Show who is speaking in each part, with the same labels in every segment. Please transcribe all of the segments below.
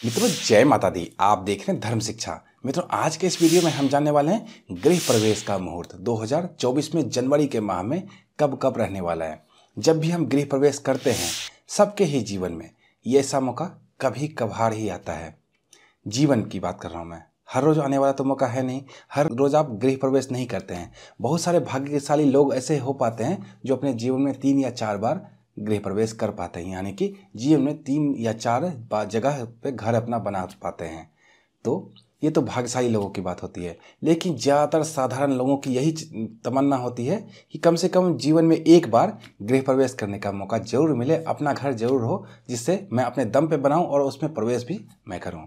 Speaker 1: मित्रों, जय माता दी। आप देख रहे हैं धर्म शिक्षा। मित्रों, आज के इस वीडियो में हम जानने वाले हैं गृह प्रवेश का मुहूर्त 2024 में जनवरी के माह में कब कब रहने वाला है। जब भी हम गृह प्रवेश करते हैं, सबके ही जीवन में ये ऐसा मौका कभी कभार ही आता है। जीवन की बात कर रहा हूँ मैं, हर रोज आने वाला तो मौका है नहीं। हर रोज आप गृह प्रवेश नहीं करते हैं। बहुत सारे भाग्यशाली लोग ऐसे हो पाते हैं जो अपने जीवन में 3 या 4 बार गृह प्रवेश कर पाते हैं, यानी कि जीवन में 3 या 4 जगह पे घर अपना बना पाते हैं। तो ये तो भाग्यशाली लोगों की बात होती है, लेकिन ज़्यादातर साधारण लोगों की यही तमन्ना होती है कि कम से कम जीवन में एक बार गृह प्रवेश करने का मौका जरूर मिले, अपना घर जरूर हो, जिससे मैं अपने दम पे बनाऊं और उसमें प्रवेश भी मैं करूं।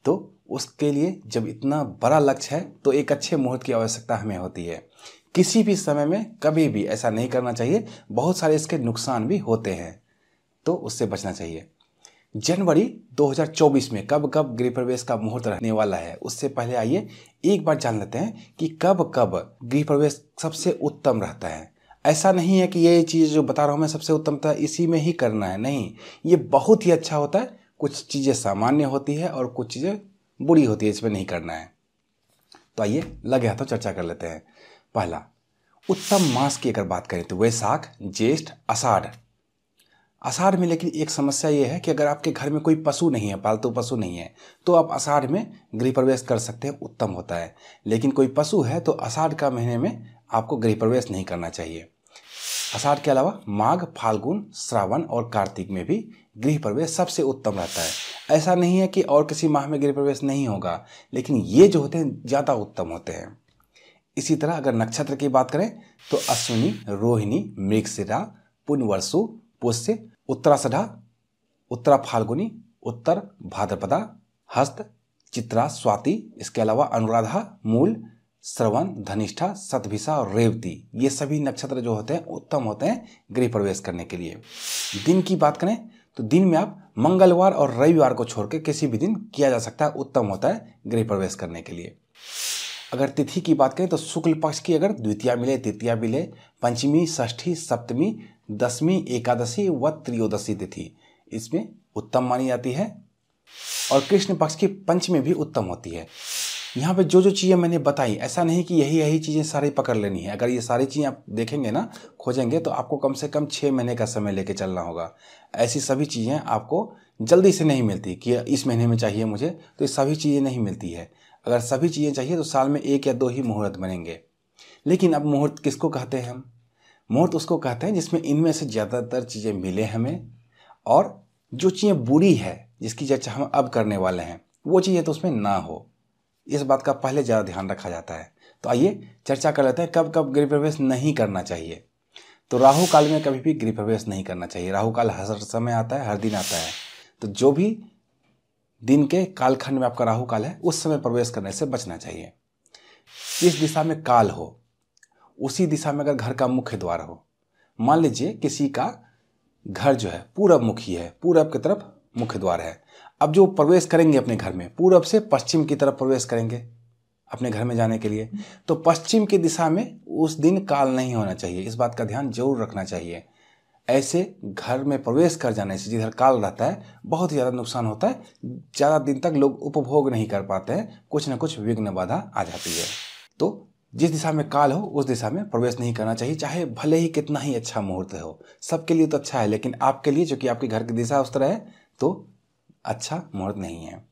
Speaker 1: तो उसके लिए जब इतना बड़ा लक्ष्य है तो एक अच्छे मुहूर्त की आवश्यकता हमें होती है। किसी भी समय में कभी भी ऐसा नहीं करना चाहिए। बहुत सारे इसके नुकसान भी होते हैं, तो उससे बचना चाहिए। जनवरी 2024 में कब कब गृह प्रवेश का मुहूर्त रहने वाला है, उससे पहले आइए एक बार जान लेते हैं कि कब कब गृह प्रवेश सबसे उत्तम रहता है। ऐसा नहीं है कि ये चीज़ जो बता रहा हूँ मैं सबसे उत्तम था इसी में ही करना है, नहीं। ये बहुत ही अच्छा होता है। कुछ चीज़ें सामान्य होती है और कुछ चीज़ें बुरी होती है, इसमें नहीं करना है। तो आइए लगे हाथों चर्चा कर लेते हैं। पहला, उत्तम मास की अगर बात करें तो वैशाख, ज्येष्ठ, आषाढ़। आषाढ़ में लेकिन एक समस्या ये है कि अगर आपके घर में कोई पशु नहीं है, पालतू पशु नहीं है, तो आप आषाढ़ में गृह प्रवेश कर सकते हैं, उत्तम होता है। लेकिन कोई पशु है तो आषाढ़ का महीने में आपको गृह प्रवेश नहीं करना चाहिए। आषाढ़ के अलावा माघ, फाल्गुन, श्रावण और कार्तिक में भी गृह प्रवेश सबसे उत्तम रहता है। ऐसा नहीं है कि और किसी माह में गृह प्रवेश नहीं होगा, लेकिन ये जो होते हैं ज़्यादा उत्तम होते हैं। इसी तरह अगर नक्षत्र की बात करें तो अश्विनी, रोहिणी, मृगशिरा, पुनर्वसु, पुष्य, उत्तराषाढ़ा, उत्तरा फाल्गुनी, उत्तर भाद्रपदा, हस्त, चित्रा, स्वाति, इसके अलावा अनुराधा, मूल, श्रवण, धनिष्ठा, शतभिषा और रेवती, ये सभी नक्षत्र जो होते हैं उत्तम होते हैं गृह प्रवेश करने के लिए। दिन की बात करें तो दिन में आप मंगलवार और रविवार को छोड़ के किसी भी दिन किया जा सकता है, उत्तम होता है गृह प्रवेश करने के लिए। अगर तिथि की बात करें तो शुक्ल पक्ष की अगर द्वितीया मिले, तृतीया मिले, पंचमी, षष्ठी, सप्तमी, दशमी, एकादशी व त्रयोदशी तिथि इसमें उत्तम मानी जाती है। और कृष्ण पक्ष की पंचमी भी उत्तम होती है। यहाँ पे जो जो चीज़ें मैंने बताई, ऐसा नहीं कि यही चीज़ें सारी पकड़ लेनी है। अगर ये सारी चीज़ें आप देखेंगे ना, खोजेंगे, तो आपको कम से कम 6 महीने का समय लेके चलना होगा। ऐसी सभी चीज़ें आपको जल्दी से नहीं मिलती कि इस महीने में चाहिए मुझे, तो ये सभी चीज़ें नहीं मिलती है। अगर सभी चीज़ें चाहिए तो साल में 1 या 2 ही मुहूर्त बनेंगे। लेकिन अब मुहूर्त किसको कहते हैं हम? मुहूर्त उसको कहते हैं जिसमें इनमें से ज़्यादातर चीज़ें मिले हमें, और जो चीज़ें बुरी है जिसकी चर्चा हम अब करने वाले हैं वो चीज़ें तो उसमें ना हो। इस बात का पहले ज़्यादा ध्यान रखा जाता है। तो आइए चर्चा कर लेते हैं कब कब गृह प्रवेश नहीं करना चाहिए। तो राहु काल में कभी भी गृह प्रवेश नहीं करना चाहिए। राहु काल हर समय आता है, हर दिन आता है। तो जो भी दिन के कालखंड में आपका राहु काल है उस समय प्रवेश करने से बचना चाहिए। जिस दिशा में काल हो उसी दिशा में अगर घर का मुख्य द्वार हो, मान लीजिए किसी का घर जो है पूरब मुखी है, पूरब की तरफ मुख्य द्वार है। अब जो प्रवेश करेंगे अपने घर में, पूरब से पश्चिम की तरफ प्रवेश करेंगे अपने घर में जाने के लिए, तो पश्चिम की दिशा में उस दिन काल नहीं होना चाहिए। इस बात का ध्यान जरूर रखना चाहिए। ऐसे घर में प्रवेश कर जाने से जिधर काल रहता है बहुत ज़्यादा नुकसान होता है। ज़्यादा दिन तक लोग उपभोग नहीं कर पाते हैं, कुछ ना कुछ विघ्न बाधा आ जाती है। तो जिस दिशा में काल हो उस दिशा में प्रवेश नहीं करना चाहिए, चाहे भले ही कितना ही अच्छा मुहूर्त हो। सबके लिए तो अच्छा है, लेकिन आपके लिए, जो कि आपके घर की दिशा उस तरह है, तो अच्छा मुहूर्त नहीं है।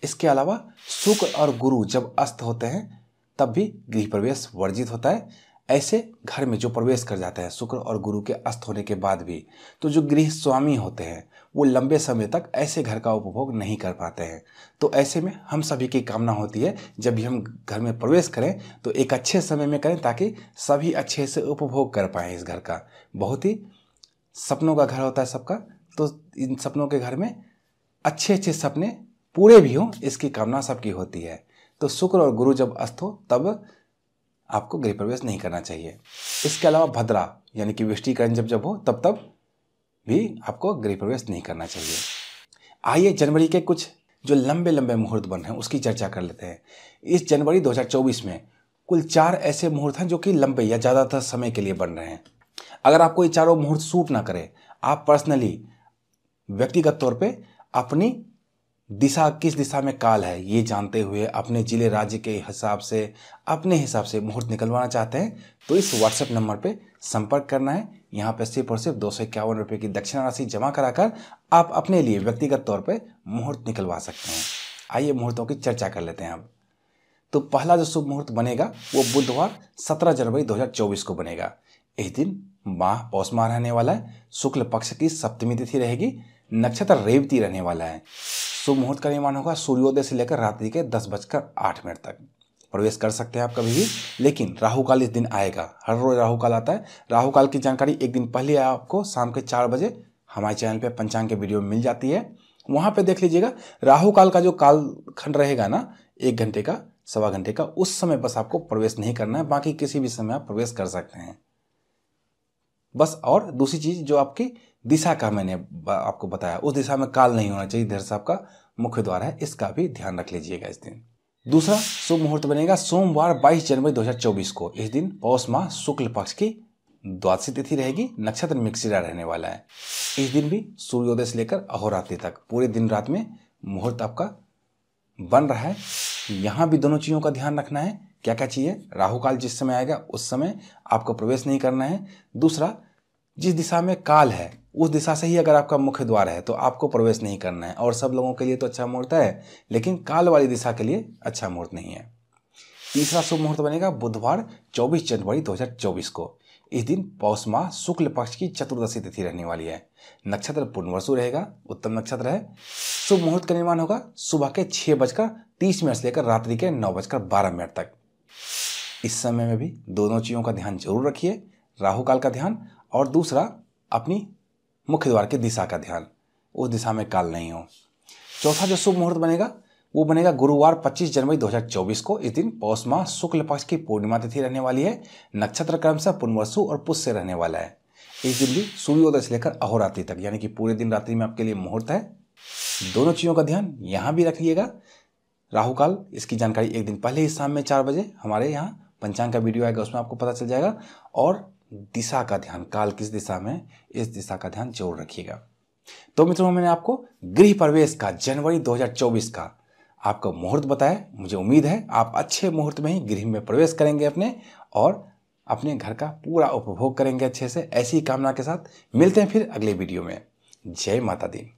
Speaker 1: इसके अलावा शुक्र और गुरु जब अस्त होते हैं तब भी गृह प्रवेश वर्जित होता है। ऐसे घर में जो प्रवेश कर जाता है शुक्र और गुरु के अस्त होने के बाद भी, तो जो गृह स्वामी होते हैं वो लंबे समय तक ऐसे घर का उपभोग नहीं कर पाते हैं। तो ऐसे में हम सभी की कामना होती है जब भी हम घर में प्रवेश करें तो एक अच्छे समय में करें, ताकि सभी अच्छे से उपभोग कर पाएँ इस घर का। बहुत ही सपनों का घर होता है सबका, तो इन सपनों के घर में अच्छे अच्छे सपने पूरे भी हों, इसकी कामना सबकी होती है। तो शुक्र और गुरु जब अस्त हो तब आपको गृह प्रवेश नहीं करना चाहिए। इसके अलावा भद्रा यानी कि वृष्टिकरण जब हो तब भी आपको गृह प्रवेश नहीं करना चाहिए। आइए जनवरी के कुछ जो लंबे लंबे मुहूर्त बन रहे हैं उसकी चर्चा कर लेते हैं। इस जनवरी 2024 में कुल 4 ऐसे मुहूर्त हैं जो कि लंबे या ज़्यादातर समय के लिए बन रहे हैं। अगर आपको ये चारों मुहूर्त सूट ना करे, आप पर्सनली व्यक्तिगत तौर पे अपनी दिशा किस दिशा में काल है ये जानते हुए अपने जिले राज्य के हिसाब से अपने हिसाब से मुहूर्त निकलवाना चाहते हैं तो इस व्हाट्सएप नंबर पे संपर्क करना है। यहाँ पे सिर्फ और सिर्फ 251 रुपये की दक्षिणा राशि जमा कराकर आप अपने लिए व्यक्तिगत तौर पे मुहूर्त निकलवा सकते हैं। आइए मुहूर्तों की चर्चा कर लेते हैं अब। तो पहला जो शुभ मुहूर्त बनेगा वो बुधवार 17 जनवरी 2024 को बनेगा। इस दिन माह पौष माह रहने वाला है। शुक्ल पक्ष की सप्तमी तिथि रहेगी। नक्षत्र रेवती रहने वाला है। शुभ मुहूर्त का निर्माण होगा सूर्योदय से लेकर रात्रि के 10:08 तक। प्रवेश कर सकते हैं आप कभी भी, लेकिन राहु काल इस दिन आएगा। हर रोज राहु काल आता है। राहु काल की जानकारी एक दिन पहले आपको शाम के 4 बजे हमारे चैनल पे पंचांग के वीडियो में मिल जाती है। वहां पे देख लीजिएगा। राहु काल का जो काल खंड रहेगा ना, 1 घंटे का, सवा घंटे का, उस समय बस आपको प्रवेश नहीं करना है। बाकी किसी भी समय आप प्रवेश कर सकते हैं बस। और दूसरी चीज जो आपकी दिशा का मैंने आपको बताया, उस दिशा में काल नहीं होना चाहिए। इधर से आपका मुख्य द्वार है, इसका भी ध्यान रख लीजिएगा इस दिन। दूसरा शुभ मुहूर्त बनेगा सोमवार 22 जनवरी 2024 को। इस दिन पौष माह शुक्ल पक्ष की द्वादशी तिथि रहेगी। नक्षत्र मृगशिरा रहने वाला है। इस दिन भी सूर्योदय से लेकर अहोरात्रि तक पूरे दिन रात में मुहूर्त आपका बन रहा है। यहाँ भी दोनों चीज़ों का ध्यान रखना है। क्या क्या चाहिए? राहु काल जिस समय आएगा उस समय आपको प्रवेश नहीं करना है। दूसरा, जिस दिशा में काल है उस दिशा से ही अगर आपका मुख्य द्वार है तो आपको प्रवेश नहीं करना है। और सब लोगों के लिए तो अच्छा मुहूर्त है, लेकिन काल वाली दिशा के लिए अच्छा मुहूर्त नहीं है। तीसरा शुभ मुहूर्त बनेगा बुधवार 24 जनवरी 2024 को। इस दिन पौष माह शुक्ल पक्ष की चतुर्दशी तिथि रहने वाली है। नक्षत्र पुनर्वसु रहेगा, उत्तम नक्षत्र है। शुभ मुहूर्त का निर्माण होगा सुबह के 6:30 से लेकर रात्रि के 9:12 तक। इस समय में भी दोनों चीज़ों का ध्यान जरूर रखिए, राहु काल का ध्यान और दूसरा अपनी मुख्य द्वार की दिशा का ध्यान, उस दिशा में काल नहीं हो। चौथा जो शुभ मुहूर्त बनेगा वो बनेगा गुरुवार 25 जनवरी 2024 को। इस दिन पौष माह शुक्ल पक्ष की पूर्णिमा तिथि रहने वाली है। नक्षत्र क्रमशः पुनर्वसु और पुष्य रहने वाला है। इस दिन भी सूर्योदय से लेकर अहोरात्रि तक, यानी कि पूरे दिन रात्रि में आपके लिए मुहूर्त है। दोनों चीज़ों का ध्यान यहाँ भी रखिएगा। राहु काल इसकी जानकारी एक दिन पहले ही शाम में 4 बजे हमारे यहाँ पंचांग का वीडियो आएगा, उसमें आपको पता चल जाएगा। और दिशा का ध्यान, काल किस दिशा में, इस दिशा का ध्यान जरूर रखिएगा। तो मित्रों, मैंने आपको गृह प्रवेश का जनवरी 2024 का आपका मुहूर्त बताया। मुझे उम्मीद है आप अच्छे मुहूर्त में ही गृह में प्रवेश करेंगे अपने, और अपने घर का पूरा उपभोग करेंगे अच्छे से। ऐसी कामना के साथ मिलते हैं फिर अगले वीडियो में। जय माता दी।